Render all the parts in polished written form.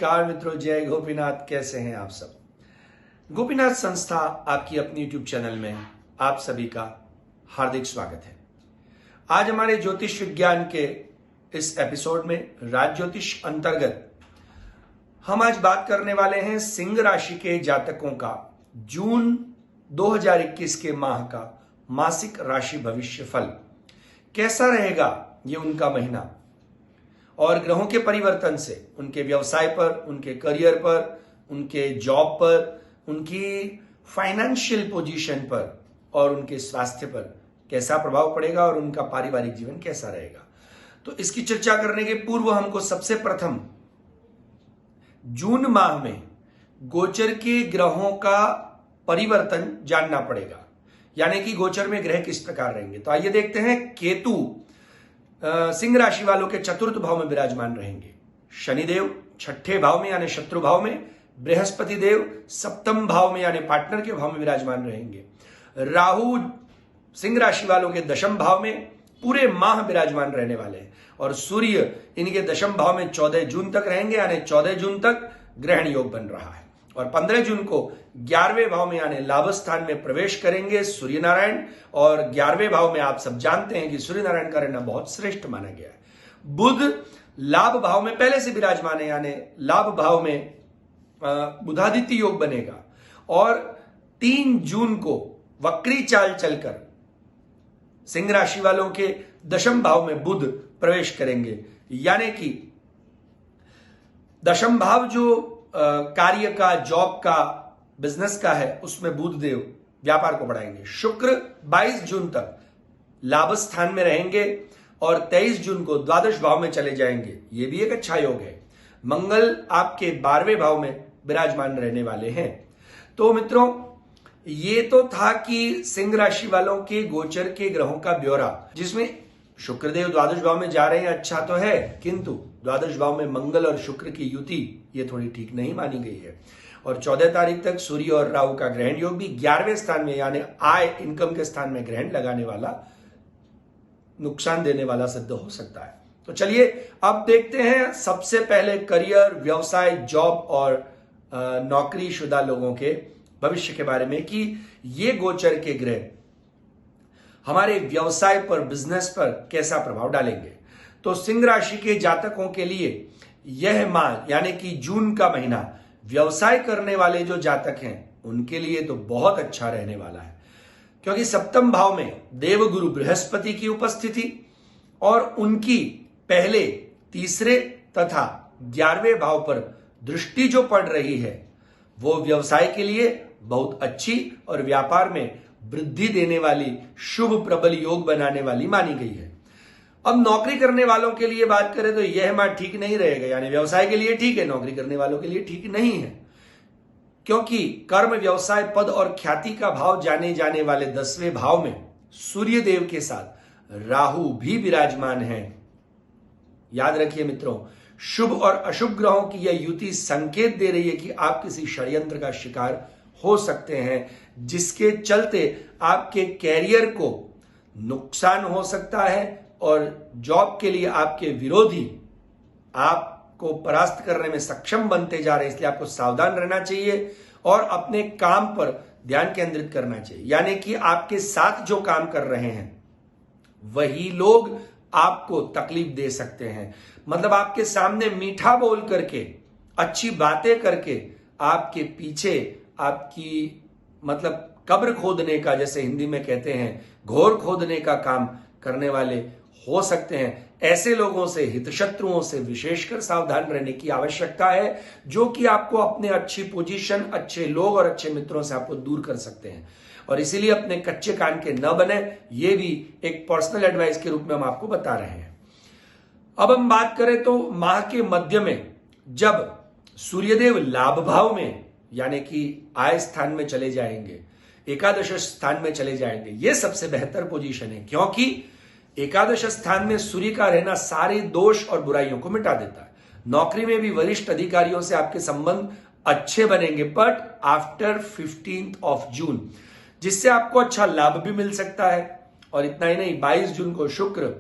नमस्कार मित्रों, जय गोपीनाथ। कैसे हैं आप सब? गोपीनाथ संस्था आपकी अपनी यूट्यूब चैनल में आप सभी का हार्दिक स्वागत है। आज हमारे ज्योतिष विज्ञान के इस एपिसोड में राज ज्योतिष अंतर्गत हम आज बात करने वाले हैं सिंह राशि के जातकों का जून 2021 के माह का मासिक राशि भविष्य फल कैसा रहेगा, ये उनका महीना, और ग्रहों के परिवर्तन से उनके व्यवसाय पर, उनके करियर पर, उनके जॉब पर, उनकी फाइनेंशियल पोजीशन पर और उनके स्वास्थ्य पर कैसा प्रभाव पड़ेगा और उनका पारिवारिक जीवन कैसा रहेगा। तो इसकी चर्चा करने के पूर्व हमको सबसे प्रथम जून माह में गोचर के ग्रहों का परिवर्तन जानना पड़ेगा, यानी कि गोचर में ग्रह किस प्रकार रहेंगे। तो आइए देखते हैं। केतु सिंह राशि वालों के चतुर्थ भाव में विराजमान रहेंगे। शनिदेव छठे भाव में यानी शत्रु भाव में, बृहस्पति देव सप्तम भाव में यानी पार्टनर के भाव में विराजमान रहेंगे। राहु सिंह राशि वालों के दशम भाव में पूरे माह विराजमान रहने वाले हैं और सूर्य इनके दशम भाव में 14 जून तक रहेंगे, यानी 14 जून तक ग्रहण योग बन रहा है और 15 जून को 11वें भाव में यानी लाभ स्थान में प्रवेश करेंगे सूर्य नारायण। और 11वें भाव में आप सब जानते हैं कि सूर्य नारायण का रहना बहुत श्रेष्ठ माना गया है। बुध लाभ भाव में पहले से विराजमान है, यानी लाभ भाव में बुधादित्य योग बनेगा और 3 जून को वक्री चाल चलकर सिंह राशि वालों के दशम भाव में बुध प्रवेश करेंगे, यानी कि दशम भाव जो कार्य का, जॉब का, बिजनेस का है, उसमें बुध देव व्यापार को बढ़ाएंगे। शुक्र 22 जून तक लाभ स्थान में रहेंगे और 23 जून को द्वादश भाव में चले जाएंगे, ये भी एक अच्छा योग है। मंगल आपके 12वें भाव में विराजमान रहने वाले हैं। तो मित्रों, ये तो था कि सिंह राशि वालों के गोचर के ग्रहों का ब्यौरा, जिसमें शुक्रदेव द्वादश भाव में जा रहे हैं, अच्छा तो है, किंतु द्वादश भाव में मंगल और शुक्र की युति ये थोड़ी ठीक नहीं मानी गई है। और 14 तारीख तक सूर्य और राहु का ग्रहण योग भी 11वें स्थान में यानी आय, इनकम के स्थान में ग्रहण लगाने वाला, नुकसान देने वाला सिद्ध हो सकता है। तो चलिए अब देखते हैं सबसे पहले करियर, व्यवसाय, जॉब और नौकरी शुदा लोगों के भविष्य के बारे में कि ये गोचर के ग्रह हमारे व्यवसाय पर, बिजनेस पर कैसा प्रभाव डालेंगे। तो सिंह राशि के जातकों के लिए यह माह यानी कि जून का महीना व्यवसाय करने वाले जो जातक हैं उनके लिए तो बहुत अच्छा रहने वाला है, क्योंकि सप्तम भाव में देवगुरु बृहस्पति की उपस्थिति और उनकी पहले, तीसरे तथा 11वें भाव पर दृष्टि जो पड़ रही है वो व्यवसाय के लिए बहुत अच्छी और व्यापार में वृद्धि देने वाली, शुभ प्रबल योग बनाने वाली मानी गई है। अब नौकरी करने वालों के लिए बात करें तो यह माह ठीक नहीं रहेगा, यानी व्यवसाय के लिए ठीक है, नौकरी करने वालों के लिए ठीक नहीं है, क्योंकि कर्म, व्यवसाय, पद और ख्याति का भाव जाने जाने वाले 10वें भाव में सूर्य देव के साथ राहु भी विराजमान है। याद रखिए मित्रों, शुभ और अशुभ ग्रहों की यह युति संकेत दे रही है कि आप किसी षड्यंत्र का शिकार हो सकते हैं, जिसके चलते आपके कैरियर को नुकसान हो सकता है और जॉब के लिए आपके विरोधी आपको परास्त करने में सक्षम बनते जा रहे हैं। इसलिए आपको सावधान रहना चाहिए और अपने काम पर ध्यान केंद्रित करना चाहिए, यानी कि आपके साथ जो काम कर रहे हैं वही लोग आपको तकलीफ दे सकते हैं। मतलब आपके सामने मीठा बोल करके, अच्छी बातें करके आपके पीछे आपकी मतलब कब्र खोदने का, जैसे हिंदी में कहते हैं, घोर खोदने का काम करने वाले हो सकते हैं। ऐसे लोगों से, हितशत्रुओं से विशेषकर सावधान रहने की आवश्यकता है, जो कि आपको अपने अच्छी पोजीशन, अच्छे लोग और अच्छे मित्रों से आपको दूर कर सकते हैं। और इसीलिए अपने कच्चे कान के न बने, ये भी एक पर्सनल एडवाइस के रूप में हम आपको बता रहे हैं। अब हम बात करें तो माह के मध्य में जब सूर्यदेव लाभ भाव में यानी कि आय स्थान में चले जाएंगे, एकादश स्थान में चले जाएंगे, ये सबसे बेहतर पोजीशन है, क्योंकि एकादश स्थान में सूर्य का रहना सारे दोष और बुराइयों को मिटा देता है। नौकरी में भी वरिष्ठ अधिकारियों से आपके संबंध अच्छे बनेंगे, बट आफ्टर 15 जून, जिससे आपको अच्छा लाभ भी मिल सकता है। और इतना ही नहीं, 22 जून को शुक्र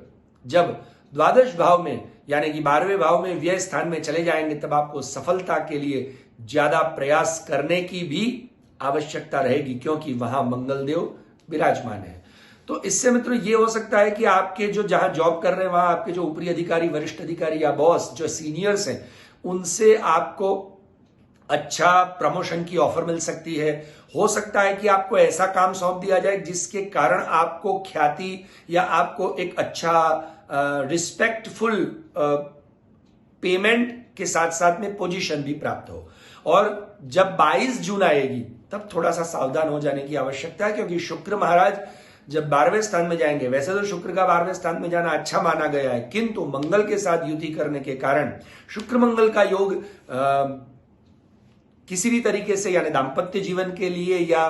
जब द्वादश भाव में यानी कि 12वें भाव में व्यय स्थान में चले जाएंगे, तब आपको सफलता के लिए ज्यादा प्रयास करने की भी आवश्यकता रहेगी, क्योंकि वहां मंगल देव विराजमान है। तो इससे मित्रों ये हो सकता है कि आपके जो जहां जॉब कर रहे हैं वहां आपके जो ऊपरी अधिकारी, वरिष्ठ अधिकारी या बॉस जो सीनियर्स हैं, उनसे आपको अच्छा प्रमोशन की ऑफर मिल सकती है। हो सकता है कि आपको ऐसा काम सौंप दिया जाए जिसके कारण आपको ख्याति या आपको एक अच्छा रिस्पेक्टफुल पेमेंट के साथ साथ में पोजीशन भी प्राप्त हो। और जब 22 जून आएगी तब थोड़ा सा सावधान हो जाने की आवश्यकता है, क्योंकि शुक्र महाराज जब 12वें स्थान में जाएंगे, वैसे तो शुक्र का 12वें स्थान में जाना अच्छा माना गया है, किंतु मंगल के साथ युति करने के कारण शुक्र मंगल का योग किसी भी तरीके से, यानी दाम्पत्य जीवन के लिए या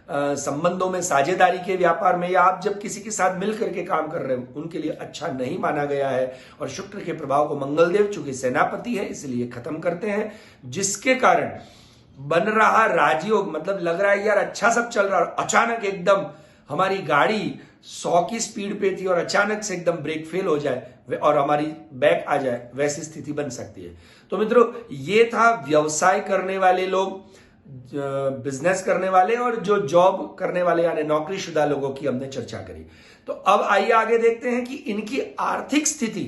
संबंधों में, साझेदारी के व्यापार में, या आप जब किसी के साथ मिलकर के काम कर रहे हो उनके लिए अच्छा नहीं माना गया है। और शुक्र के प्रभाव को मंगलदेव चूंकि सेनापति है इसलिए खत्म करते हैं, जिसके कारण बन रहा राजयोग, मतलब लग रहा है यार अच्छा सब चल रहा है, अचानक एकदम हमारी गाड़ी 100 की स्पीड पे थी और अचानक से एकदम ब्रेक फेल हो जाए और हमारी बैक आ जाए, वैसी स्थिति बन सकती है। तो मित्रों ये था व्यवसाय करने वाले लोग, बिजनेस करने वाले और जो जॉब करने वाले यानी नौकरीशुदा लोगों की हमने चर्चा करी। तो अब आइए आगे देखते हैं कि इनकी आर्थिक स्थिति,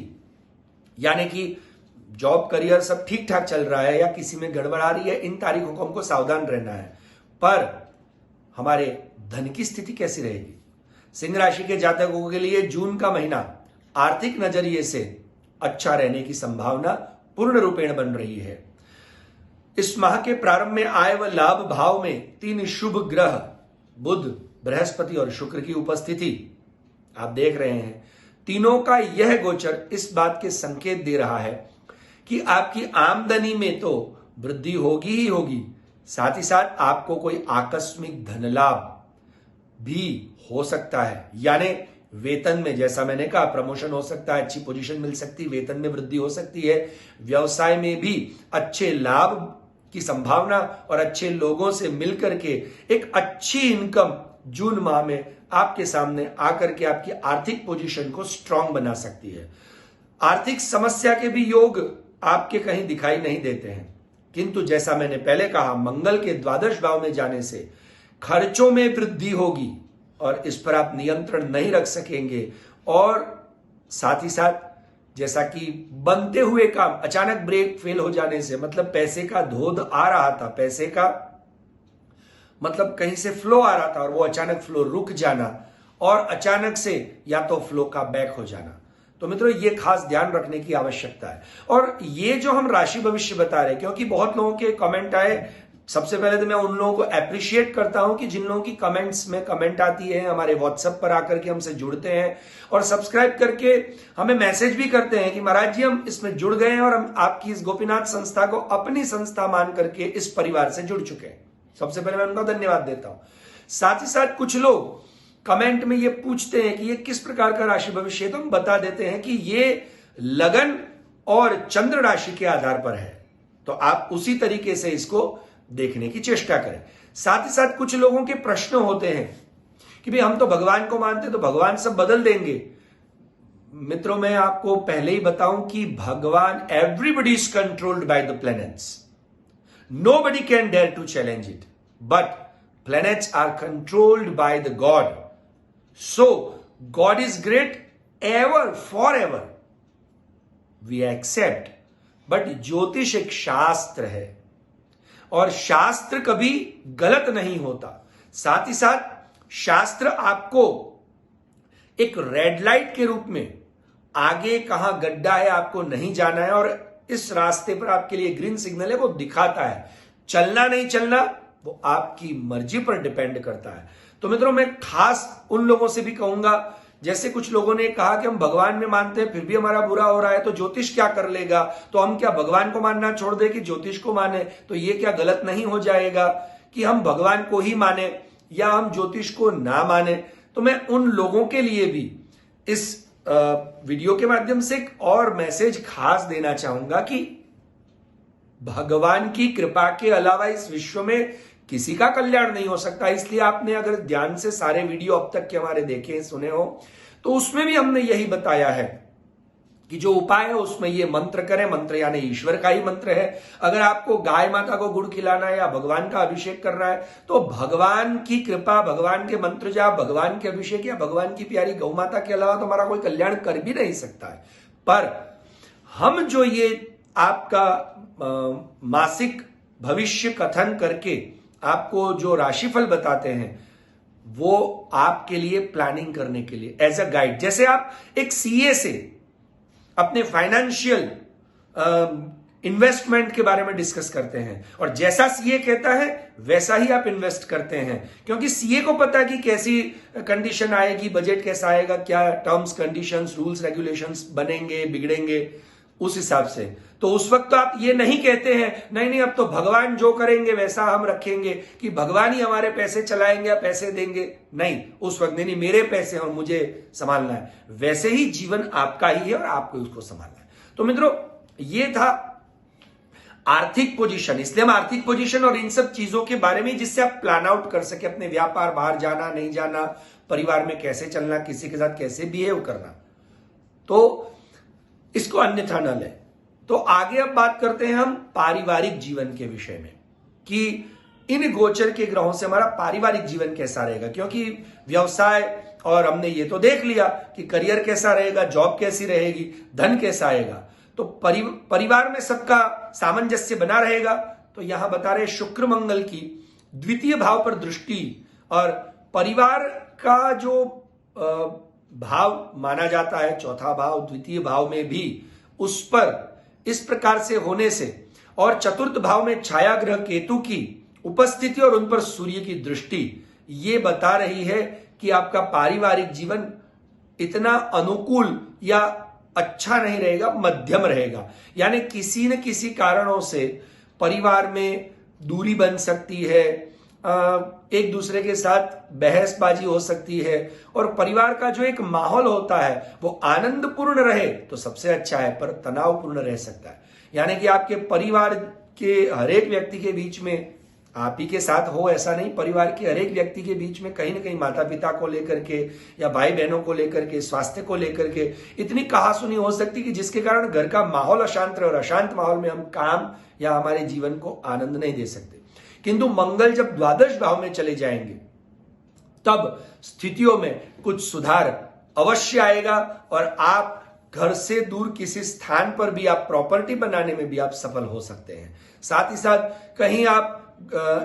यानी कि जॉब करियर सब ठीक ठाक चल रहा है या किसी में गड़बड़ आ रही है, इन तारीखों को हमको सावधान रहना है। पर हमारे धन की स्थिति कैसी रहेगी? सिंह राशि के जातकों के लिए जून का महीना आर्थिक नजरिए से अच्छा रहने की संभावना पूर्ण रूपेण बन रही है। इस माह के प्रारंभ में आय व लाभ भाव में 3 शुभ ग्रह बुध, बृहस्पति और शुक्र की उपस्थिति आप देख रहे हैं। तीनों का यह गोचर इस बात के संकेत दे रहा है कि आपकी आमदनी में तो वृद्धि होगी ही होगी, साथ ही साथ आपको कोई आकस्मिक धन लाभ भी हो सकता है। यानी वेतन में, जैसा मैंने कहा, प्रमोशन हो सकता है, अच्छी पोजीशन मिल सकती है, वेतन में वृद्धि हो सकती है, व्यवसाय में भी अच्छे लाभ की संभावना और अच्छे लोगों से मिलकर के एक अच्छी इनकम जून माह में आपके सामने आकर के आपकी आर्थिक पोजीशन को स्ट्रांग बना सकती है। आर्थिक समस्या के भी योग आपके कहीं दिखाई नहीं देते हैं, किंतु जैसा मैंने पहले कहा, मंगल के द्वादश भाव में जाने से खर्चों में वृद्धि होगी और इस पर आप नियंत्रण नहीं रख सकेंगे। और साथ ही साथ जैसा कि बनते हुए काम अचानक ब्रेक फेल हो जाने से, मतलब पैसे का धोध आ रहा था, पैसे का मतलब कहीं से फ्लो आ रहा था और वो अचानक फ्लो रुक जाना और अचानक से या तो फ्लो का बैक हो जाना। तो मित्रों ये खास ध्यान रखने की आवश्यकता है। और ये जो हम राशि भविष्य बता रहे हैं, क्योंकि बहुत लोगों के कमेंट आए, सबसे पहले तो मैं उन लोगों को अप्रिशिएट करता हूं कि जिन लोगों की कमेंट्स में कमेंट आती है, हमारे व्हाट्सएप पर आकर के हमसे जुड़ते हैं और सब्सक्राइब करके हमें मैसेज भी करते हैं कि महाराज जी हम इसमें जुड़ गए हैं और हम आपकी इस गोपीनाथ संस्था को अपनी संस्था मान करके इस परिवार से जुड़ चुके हैं। सबसे पहले मैं उनको धन्यवाद देता हूं। साथ ही साथ कुछ लोग कमेंट में ये पूछते हैं कि ये किस प्रकार का राशि भविष्य, तो हम बता देते हैं कि ये लगन और चंद्र राशि के आधार पर है, तो आप उसी तरीके से इसको देखने की चेष्टा करें। साथ ही साथ कुछ लोगों के प्रश्न होते हैं कि भाई हम तो भगवान को मानते, तो भगवान सब बदल देंगे। मित्रों मैं आपको पहले ही बताऊं कि भगवान, everybody is controlled by the planets, nobody can dare to challenge it, but planets are controlled by the god. So god is great ever for ever, we accept. But ज्योतिष एक शास्त्र है और शास्त्र कभी गलत नहीं होता। साथ ही साथ शास्त्र आपको एक रेड लाइट के रूप में आगे कहां गड्ढा है आपको नहीं जाना है और इस रास्ते पर आपके लिए ग्रीन सिग्नल है वो दिखाता है। चलना नहीं चलना वो आपकी मर्जी पर डिपेंड करता है। तो मित्रों मैं खास उन लोगों से भी कहूंगा, जैसे कुछ लोगों ने कहा कि हम भगवान में मानते हैं फिर भी हमारा बुरा हो रहा है तो ज्योतिष क्या कर लेगा, तो हम क्या भगवान को मानना छोड़ दे कि ज्योतिष को माने, तो ये क्या गलत नहीं हो जाएगा कि हम भगवान को ही माने या हम ज्योतिष को ना माने। तो मैं उन लोगों के लिए भी इस वीडियो के माध्यम से एक और मैसेज खास देना चाहूंगा कि भगवान की कृपा के अलावा इस विश्व में किसी का कल्याण नहीं हो सकता। इसलिए आपने अगर ध्यान से सारे वीडियो अब तक के हमारे देखे सुने हो तो उसमें भी हमने यही बताया है कि जो उपाय है उसमें ये मंत्र करें। मंत्र यानी ईश्वर का ही मंत्र है। अगर आपको गाय माता को गुड़ खिलाना है या भगवान का अभिषेक करना है तो भगवान की कृपा, भगवान के मंत्र जाप, भगवान के अभिषेक या भगवान की प्यारी गौ माता के अलावा तो हमारा कोई कल्याण कर भी नहीं सकता है। पर हम जो ये आपका मासिक भविष्य कथन करके आपको जो राशिफल बताते हैं वो आपके लिए प्लानिंग करने के लिए एज अ गाइड, जैसे आप एक सीए से अपने फाइनेंशियल इन्वेस्टमेंट के बारे में डिस्कस करते हैं और जैसा सीए कहता है वैसा ही आप इन्वेस्ट करते हैं, क्योंकि सीए को पता है कि कैसी कंडीशन आएगी, बजट कैसा आएगा, क्या टर्म्स कंडीशंस रूल्स रेगुलेशंस बनेंगे बिगड़ेंगे, उस हिसाब से। तो उस वक्त तो आप ये नहीं कहते हैं नहीं अब तो भगवान जो करेंगे वैसा हम रखेंगे कि भगवान ही हमारे पैसे चलाएंगे या पैसे देंगे, नहीं उस वक्त नहीं मेरे पैसे और मुझे संभालना है। वैसे ही जीवन आपका ही है और आपको उसको संभालना है। तो मित्रों ये था आर्थिक पोजीशन, इसलिए हम आर्थिक पोजीशन और इन सब चीजों के बारे में जिससे आप प्लान आउट कर सके अपने व्यापार, बाहर जाना नहीं जाना, परिवार में कैसे चलना, किसी के साथ कैसे बिहेव करना, तो इसको अन्यथा न लें। तो आगे अब बात करते हैं हम पारिवारिक जीवन के विषय में कि इन गोचर के ग्रहों से हमारा पारिवारिक जीवन कैसा रहेगा, क्योंकि व्यवसाय और हमने ये तो देख लिया कि करियर कैसा रहेगा, जॉब कैसी रहेगी, धन कैसा आएगा, तो परिवार में सबका सामंजस्य बना रहेगा। तो यहां बता रहे शुक्र मंगल की द्वितीय भाव पर दृष्टि और परिवार का जो भाव माना जाता है, चौथा भाव द्वितीय भाव में भी, उस पर इस प्रकार से होने से और चतुर्थ भाव में छाया ग्रह केतु की उपस्थिति और उन पर सूर्य की दृष्टि ये बता रही है कि आपका पारिवारिक जीवन इतना अनुकूल या अच्छा नहीं रहेगा, मध्यम रहेगा। यानी किसी न किसी कारणों से परिवार में दूरी बन सकती है, एक दूसरे के साथ बहसबाजी हो सकती है और परिवार का जो एक माहौल होता है वो आनंदपूर्ण रहे तो सबसे अच्छा है, पर तनावपूर्ण रह सकता है। यानी कि आपके परिवार के हर एक व्यक्ति के बीच में, आप ही के साथ हो ऐसा नहीं, परिवार के हर एक व्यक्ति के बीच में कहीं ना कहीं माता पिता को लेकर के या भाई बहनों को लेकर के, स्वास्थ्य को लेकर के इतनी कहासुनी हो सकती कि जिसके कारण घर का माहौल अशांत रहे और अशांत माहौल में हम काम या हमारे जीवन को आनंद नहीं दे सकते। किंतु मंगल जब द्वादश भाव में चले जाएंगे तब स्थितियों में कुछ सुधार अवश्य आएगा और आप घर से दूर किसी स्थान पर भी आप प्रॉपर्टी बनाने में भी आप सफल हो सकते हैं। साथ ही साथ कहीं आप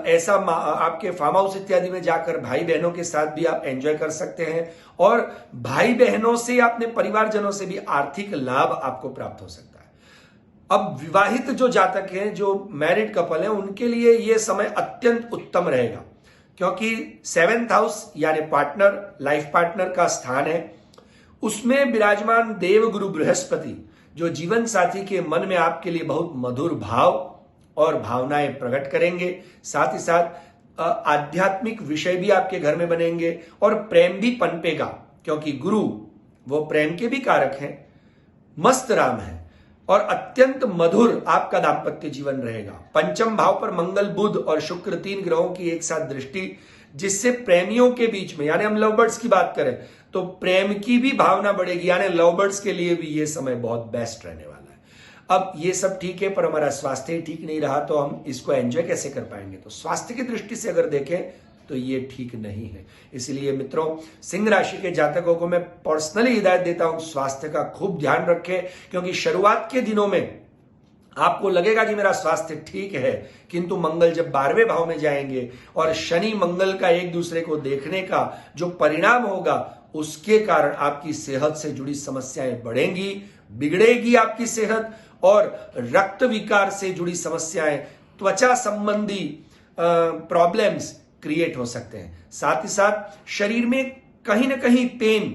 ऐसा आपके फार्म हाउस इत्यादि में जाकर भाई बहनों के साथ भी आप एंजॉय कर सकते हैं और भाई बहनों से अपने परिवारजनों से भी आर्थिक लाभ आपको प्राप्त हो सकता है। अब विवाहित जो जातक हैं, जो मैरिड कपल हैं, उनके लिए यह समय अत्यंत उत्तम रहेगा, क्योंकि 7th हाउस यानी पार्टनर, लाइफ पार्टनर का स्थान है। उसमें विराजमान देव गुरु बृहस्पति जो जीवन साथी के मन में आपके लिए बहुत मधुर भाव और भावनाएं प्रकट करेंगे। साथ ही साथ आध्यात्मिक विषय भी आपके घर में बनेंगे और प्रेम भी पनपेगा, क्योंकि गुरु वो प्रेम के भी कारक हैं, मस्त राम है और अत्यंत मधुर आपका दाम्पत्य जीवन रहेगा। पंचम भाव पर मंगल, बुध और शुक्र 3 ग्रहों की एक साथ दृष्टि, जिससे प्रेमियों के बीच में, यानी हम लव बर्ड्स की बात करें तो प्रेम की भी भावना बढ़ेगी, यानी लव बर्ड्स के लिए भी ये समय बहुत बेस्ट रहने वाला है। अब ये सब ठीक है, पर हमारा स्वास्थ्य ठीक नहीं रहा तो हम इसको एंजॉय कैसे कर पाएंगे? तो स्वास्थ्य की दृष्टि से अगर देखें तो ये ठीक नहीं है। इसलिए मित्रों, सिंह राशि के जातकों को मैं पर्सनली हिदायत देता हूं स्वास्थ्य का खूब ध्यान रखें, क्योंकि शुरुआत के दिनों में आपको लगेगा कि मेरा स्वास्थ्य ठीक है, किंतु मंगल जब 12वें भाव में जाएंगे और शनि मंगल का एक दूसरे को देखने का जो परिणाम होगा, उसके कारण आपकी सेहत से जुड़ी समस्याएं बढ़ेंगी, बिगड़ेगी आपकी सेहत, और रक्त विकार से जुड़ी समस्याएं, त्वचा संबंधी प्रॉब्लम्स क्रिएट हो सकते हैं। साथ ही साथ शरीर में कहीं ना कहीं पेन,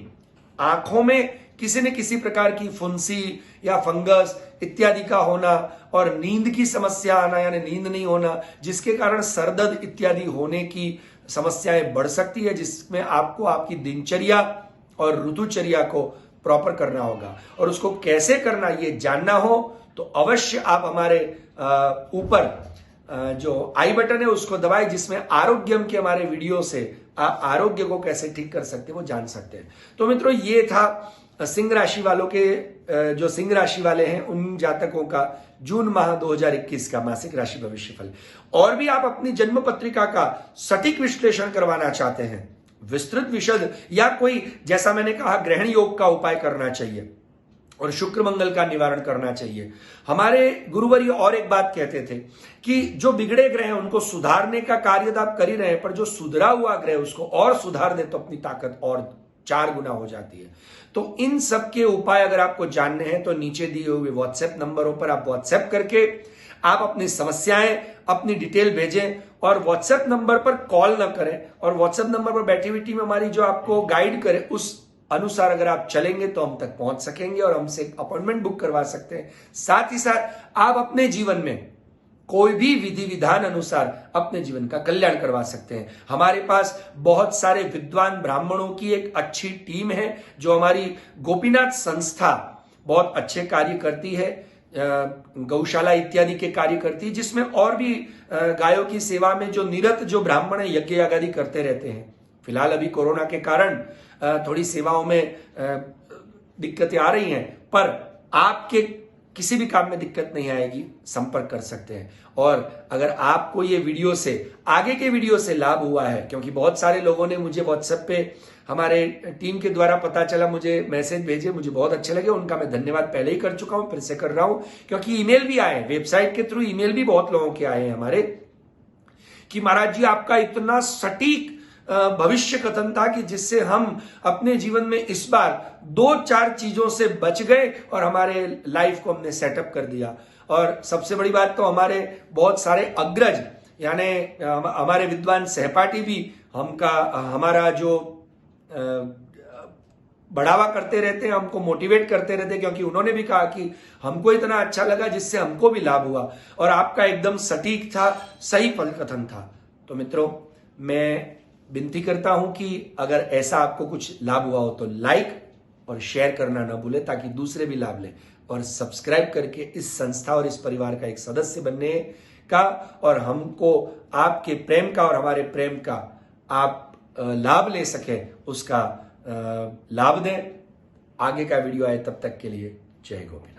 आंखों में किसी न किसी प्रकार की फुंसी या फंगस इत्यादि का होना और नींद की समस्या आना, यानी नींद नहीं होना, जिसके कारण सरदर्द इत्यादि होने की समस्याएं बढ़ सकती है, जिसमें आपको आपकी दिनचर्या और ऋतुचर्या को प्रॉपर करना होगा। और उसको कैसे करना ये जानना हो तो अवश्य आप हमारे ऊपर जो आई बटन है उसको दबाएं, जिसमें आरोग्यम के हमारे वीडियो से आप आरोग्य को कैसे ठीक कर सकते हैं वो जान सकते हैं। तो मित्रों, ये था सिंह राशि वालों के जो सिंह राशि वाले हैं उन जातकों का जून माह 2021 का मासिक राशि भविष्यफल। और भी आप अपनी जन्म पत्रिका का सटीक विश्लेषण करवाना चाहते हैं, विस्तृत विशद, या कोई जैसा मैंने कहा ग्रहण योग का उपाय करना चाहिए और शुक्र मंगल का निवारण करना चाहिए। हमारे गुरुवर्य और एक बात कहते थे कि जो बिगड़े ग्रह हैं उनको सुधारने का कार्य तो आप कर ही रहे हैं, पर जो सुधरा हुआ ग्रह उसको और सुधार दे तो अपनी ताकत और 4 गुना हो जाती है। तो इन सब के उपाय अगर आपको जानने हैं तो नीचे दिए हुए व्हाट्सएप नंबरों पर आप व्हाट्सएप करके आप अपनी समस्याएं, अपनी डिटेल भेजें और व्हाट्सएप नंबर पर कॉल ना करें, और व्हाट्सएप नंबर पर बैठी हुई टीम हमारी जो आपको गाइड करे उस अनुसार अगर आप चलेंगे तो हम तक पहुंच सकेंगे और हमसे एक अपॉइंटमेंट बुक करवा सकते हैं। साथ ही साथ आप अपने जीवन में कोई भी विधि विधान अनुसार अपने जीवन का कल्याण करवा सकते हैं। हमारे पास बहुत सारे विद्वान ब्राह्मणों की एक अच्छी टीम है जो हमारी गोपीनाथ संस्था बहुत अच्छे कार्य करती है, गौशाला इत्यादि के कार्य करती है, जिसमें और भी गायों की सेवा में जो निरत जो ब्राह्मण यज्ञ आदि करते रहते हैं। फिलहाल अभी कोरोना के कारण थोड़ी सेवाओं में दिक्कतें आ रही हैं, पर आपके किसी भी काम में दिक्कत नहीं आएगी, संपर्क कर सकते हैं। और अगर आपको ये वीडियो से, आगे के वीडियो से लाभ हुआ है, क्योंकि बहुत सारे लोगों ने मुझे व्हाट्सएप पे हमारे टीम के द्वारा पता चला, मुझे मैसेज भेजे, मुझे बहुत अच्छे लगे, उनका मैं धन्यवाद पहले ही कर चुका हूं, फिर से कर रहा हूं, क्योंकि ईमेल भी आए, वेबसाइट के थ्रू ईमेल भी बहुत लोगों के आए हैं हमारे, कि महाराज जी आपका इतना सटीक भविष्य कथन था कि जिससे हम अपने जीवन में इस बार 2-4 चीजों से बच गए और हमारे लाइफ को हमने सेटअप कर दिया। और सबसे बड़ी बात तो हमारे बहुत सारे अग्रज यानी हमारे विद्वान सहपाठी भी हमारा जो बढ़ावा करते रहते हैं, हमको मोटिवेट करते रहते हैं, क्योंकि उन्होंने भी कहा कि हमको इतना अच्छा लगा जिससे हमको भी लाभ हुआ और आपका एकदम सटीक था, सही फल कथन था। तो मित्रों, मैं विनती करता हूं कि अगर ऐसा आपको कुछ लाभ हुआ हो तो लाइक और शेयर करना ना भूलें, ताकि दूसरे भी लाभ लें, और सब्सक्राइब करके इस संस्था और इस परिवार का एक सदस्य बनने का और हमको आपके प्रेम का और हमारे प्रेम का आप लाभ ले सके उसका लाभ दें। आगे का वीडियो आए तब तक के लिए जय गोविंद।